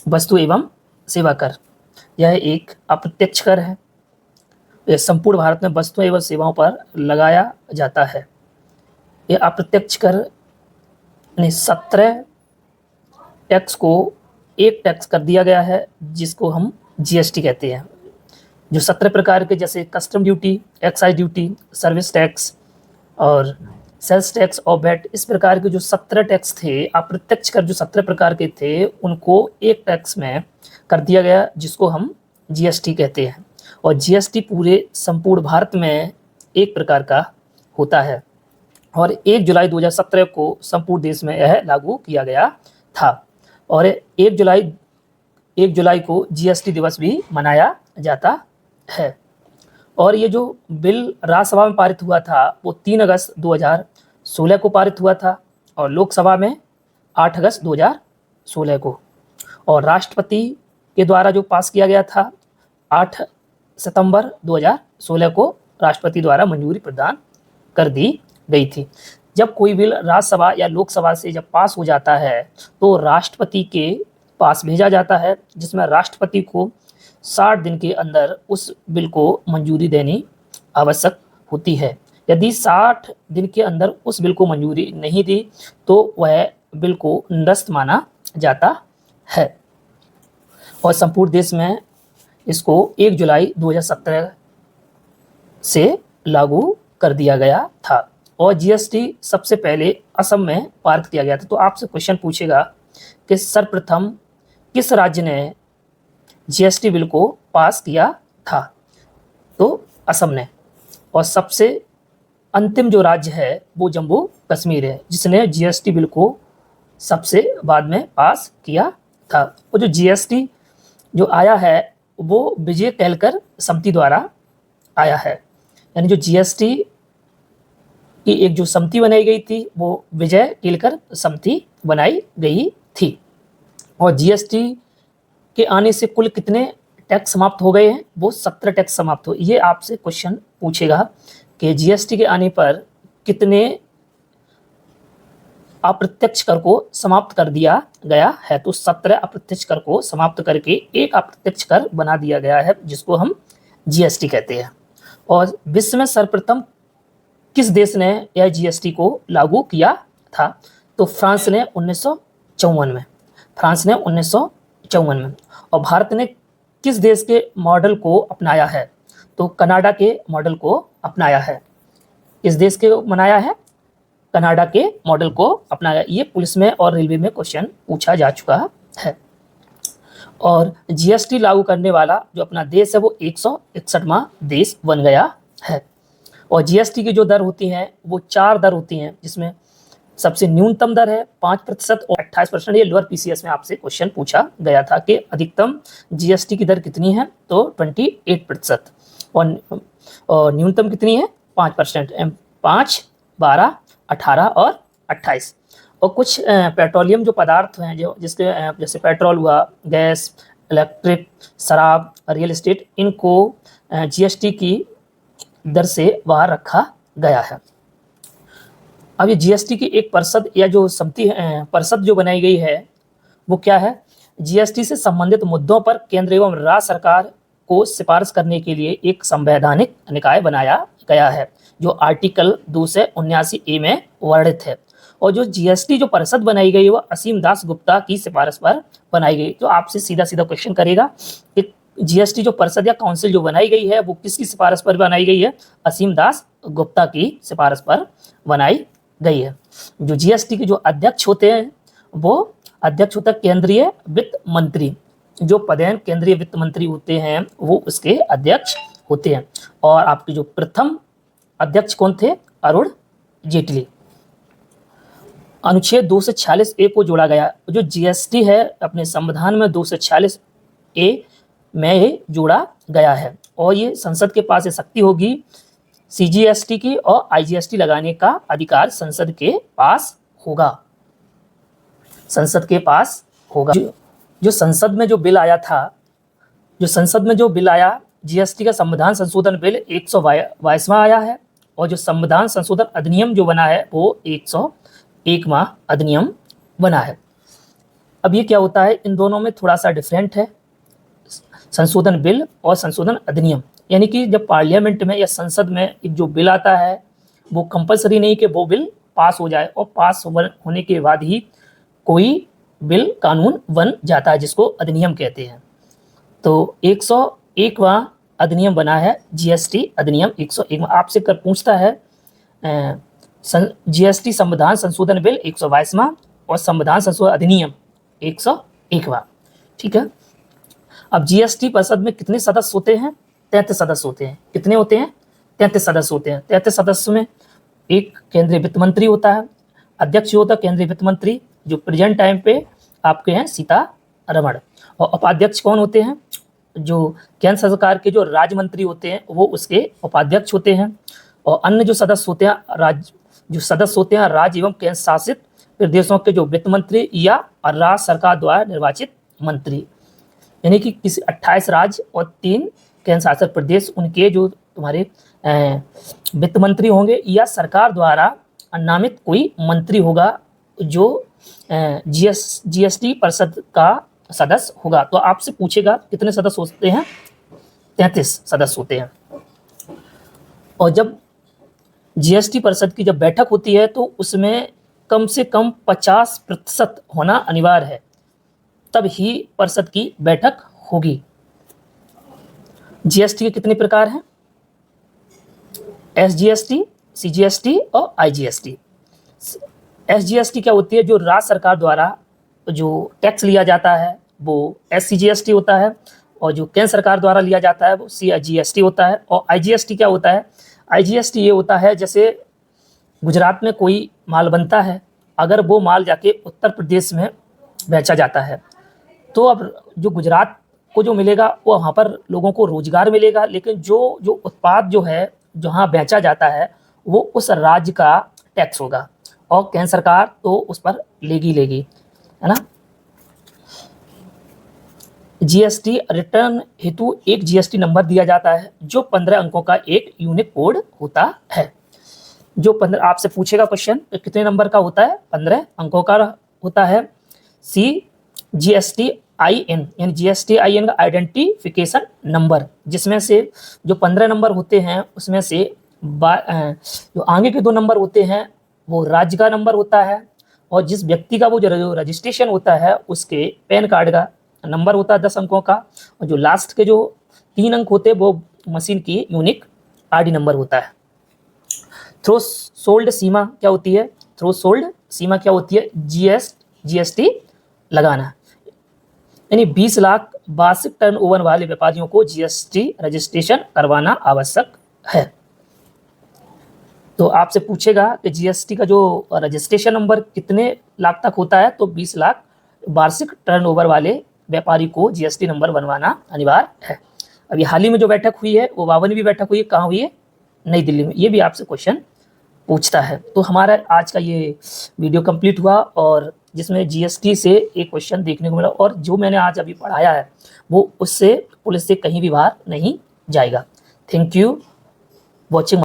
वस्तु एवं सेवा कर, यह एक अप्रत्यक्ष कर है। यह संपूर्ण भारत में वस्तुओं एवं सेवाओं पर लगाया जाता है। यह अप्रत्यक्ष कर ने 17 टैक्स को एक टैक्स कर दिया गया है, जिसको हम जीएसटी कहते हैं। जो 17 प्रकार के, जैसे custom duty, excise duty, service tax और सेल्स टैक्स और वैट, इस प्रकार के जो 17 टैक्स थे, अप्रत्यक्ष कर जो 17 प्रकार के थे, उनको एक टैक्स में कर दिया गया, जिसको हम जीएसटी कहते हैं। और जीएसटी पूरे संपूर्ण भारत में एक प्रकार का होता है और 1 जुलाई 2017 को संपूर्ण देश में यह लागू किया गया था। और 1 जुलाई को जीएसटी दिवस भी मनाया जाता है। और ये जो बिल राज्यसभा में पारित हुआ था वो 3 अगस्त 2016 को पारित हुआ था और लोकसभा में 8 अगस्त 2016 को, और राष्ट्रपति के द्वारा जो पास किया गया था 8 सितंबर 2016 को राष्ट्रपति द्वारा मंजूरी प्रदान कर दी गई थी। जब कोई बिल राज्यसभा या लोकसभा से जब पास हो जाता है तो राष्ट्रपति के पास भेजा जाता है, जिसमें राष्ट्रपति को 60 दिन के अंदर उस बिल को मंजूरी देनी आवश्यक होती है। यदि 60 दिन के अंदर उस बिल को मंजूरी नहीं दी तो वह बिल को निरस्त माना जाता है। और संपूर्ण देश में इसको 1 जुलाई 2017 से लागू कर दिया गया था। और जीएसटी सबसे पहले असम में पारित किया गया था। तो आपसे क्वेश्चन पूछेगा कि सर्वप्रथम किस राज्य ने जीएसटी बिल को पास किया था? तो असम ने। और सबसे अंतिम जो राज्य है वो जम्मू कश्मीर है, जिसने जीएसटी बिल को सबसे बाद में पास किया था। और जो जीएसटी जो आया है वो विजय केलकर समिति द्वारा आया है, यानी जो जीएसटी की एक जो समिति बनाई गई थी वो विजय केलकर समिति बनाई गई थी। और जीएसटी के आने से कुल कितने टैक्स समाप्त हो गए हैं? वो 17 टैक्स समाप्त हो। ये आपसे क्वेश्चन पूछेगा कि जीएसटी के आने पर कितने अप्रत्यक्ष कर को समाप्त कर दिया गया है? तो 17 अप्रत्यक्ष कर को समाप्त करके एक अप्रत्यक्ष कर बना दिया गया है, जिसको हम जीएसटी कहते हैं। और विश्व में सर्वप्रथम किस देश ने यह जीएसटी को लागू किया था? तो फ्रांस ने 1954 में। फ्रांस ने 1954 में। और भारत ने किस देश के मॉडल को अपनाया है? तो कनाडा के मॉडल को अपनाया है। किस देश के मनाया है? कनाडा के मॉडल को अपनाया। ये पुलिस में और रेलवे में क्वेश्चन पूछा जा चुका है। और जीएसटी लागू करने वाला जो अपना देश है वो 161वां देश बन गया है। और जीएसटी की जो दर होती हैं वो 4 दर होती हैं, जिसमें सबसे न्यूनतम दर है 5% और 28%। ये लोअर पीसीएस में आपसे क्वेश्चन पूछा गया था कि अधिकतम जीएसटी की दर कितनी है? तो 28%। और न्यूनतम कितनी है? 5%। 5, 12, 18 और 28। और कुछ पेट्रोलियम जो पदार्थ हैं जो जिसके जैसे पेट्रोल हुआ, गैस, इलेक्ट्रिक, शराब, रियल एस्टेट, इनको जीएसटी की दर से बाहर रखा गया है। अब ये जीएसटी की एक परिषद या जो समिति परिषद जो बनाई गई है वो क्या है? जीएसटी से संबंधित मुद्दों पर केंद्र एवं राज्य सरकार को सिफारिश करने के लिए एक संवैधानिक निकाय बनाया गया है, जो आर्टिकल 279A में वर्णित है। और जो जीएसटी जो परिषद बनाई गई है वो असीम दास गुप्ता की सिफारिश पर बनाई गई। तो आपसे सीधा सीधा क्वेश्चन करेगा कि जीएसटी जो परिषद या काउंसिल जो बनाई गई है वो किसकी सिफारिश पर बनाई गई है? असीम दास गुप्ता की सिफारिश पर बनाई गई है। जो जीएसटी के जो अध्यक्ष होते हैं वो अध्यक्ष होता है केंद्रीय वित्त मंत्री। जो पदेन केंद्रीय वित्त मंत्री होते हैं वो उसके अध्यक्ष होते हैं। और आपके जो प्रथम अध्यक्ष कौन थे? अरुण जेटली। अनुच्छेद 246A को जोड़ा गया। जो जीएसटी है अपने संविधान में 246A में जोड़ा गया है। और ये संसद के पास ये शक्ति होगी सीजीएसटी की, और आईजीएसटी लगाने का अधिकार संसद के पास होगा। संसद के पास होगा। जो संसद में जो बिल आया था, जो संसद में जो बिल आया जीएसटी का संविधान संशोधन बिल 122वां आया है। और जो संविधान संशोधन अधिनियम जो बना है वो 101वां अधिनियम बना है। अब ये क्या होता है, इन दोनों में थोड़ा सा डिफरेंट है, संशोधन बिल और संशोधन अधिनियम। यानी कि जब पार्लियामेंट में या संसद में एक जो बिल आता है वो कंपलसरी नहीं कि वो बिल पास हो जाए, और पास होने के बाद ही कोई बिल कानून बन जाता है, जिसको अधिनियम कहते हैं। तो 101वां अधिनियम बना है जीएसटी अधिनियम 101। आपसे कर पूछता है जीएसटी संविधान संशोधन बिल 122वां और संविधान संशोधन अधिनियम 101वां। ठीक है। अब जीएसटी परिषद में कितने सदस्य होते हैं? 33 सदस्य होते हैं। कितने होते हैं? 33 सदस्य होते हैं। 33 सदस्य में एक केंद्रीय वित्त मंत्री होता है, अध्यक्ष होता है केंद्रीय वित्त मंत्री, जो प्रेजेंट टाइम पे आपके हैं सीतारमण। और उपाध्यक्ष कौन होते हैं? जो केंद्र सरकार के जो राज्य मंत्री होते हैं वो उसके उपाध्यक्ष होते हैं। और अन्य जो सदस्य होते हैं राज्य एवं केंद्र शासित प्रदेशों के जो वित्त मंत्री या राज्य सरकार द्वारा निर्वाचित मंत्री। यानी कि किसी 28 राज्य और 3 केंद्र शासित प्रदेश, उनके जो तुम्हारे वित्त मंत्री होंगे या सरकार द्वारा नामित कोई मंत्री होगा जो जीएसटी परिषद का सदस्य होगा। तो आपसे पूछेगा कितने सदस्य होते हैं? 33 सदस्य होते हैं। और जब जीएसटी परिषद की जब बैठक होती है तो उसमें कम से कम 50% होना अनिवार्य है, तब ही परिषद की बैठक होगी। जीएसटी के कितने प्रकार हैं? एसजीएसटी, सीजीएसटी और आईजीएसटी। एसजीएसटी क्या होती है? जो राज्य सरकार द्वारा जो टैक्स लिया जाता है वो एससीजीएसटी होता है, और जो केंद्र सरकार द्वारा लिया जाता है वो सीजीएसटी होता है। और आईजीएसटी क्या होता है? आईजीएसटी ये होता है, जैसे गुजरात में कोई माल बनता है, अगर वो माल जाके उत्तर प्रदेश में बेचा जाता है तो अब जो गुजरात को जो मिलेगा वो वहाँ पर लोगों को रोजगार मिलेगा, लेकिन जो उत्पाद जो है जहाँ बेचा जाता है वो उस राज्य का टैक्स होगा, और केंद्र सरकार तो उस पर लेगी, है ना। जीएसटी रिटर्न हेतु एक जीएसटी नंबर दिया जाता है जो 15 अंकों का एक यूनिक कोड होता है। जो 15 आपसे पूछेगा क्वेश्चन कितने नंबर का होता है? 15 अंकों का होता है। CGSTIN यानी GSTIN का आइडेंटिफिकेशन नंबर, जिसमें से जो 15 नंबर होते हैं उसमें से जो आगे के 2 नंबर होते हैं वो राज्य का नंबर होता है, और जिस व्यक्ति का वो जो रजिस्ट्रेशन होता है उसके पैन कार्ड का नंबर होता है 10 अंकों का, और जो लास्ट के जो 3 अंक होते हैं वो मशीन की यूनिक आईडी नंबर होता है। थ्रेशोल्ड सीमा क्या होती है? थ्रेशोल्ड सीमा क्या होती है? जीएसटी लगाना, यानी 20 लाख वार्षिक टर्नओवर वाले व्यापारियों को जीएसटी रजिस्ट्रेशन करवाना आवश्यक है। तो आपसे पूछेगा कि जीएसटी का जो रजिस्ट्रेशन नंबर कितने लाख तक होता है? तो 20 लाख वार्षिक टर्नओवर वाले व्यापारी को जीएसटी नंबर बनवाना अनिवार्य है। अभी हाल ही में जो बैठक हुई है वो 52वीं बैठक हुई है, कहाँ हुई है? नई दिल्ली में। ये भी आपसे क्वेश्चन पूछता है। तो हमारा आज का ये वीडियो कंप्लीट हुआ, और जिसमें जीएसटी से एक क्वेश्चन देखने को मिला, और जो मैंने आज अभी पढ़ाया है वो उससे पुलिस से कहीं भी बाहर नहीं जाएगा। Thank you watching.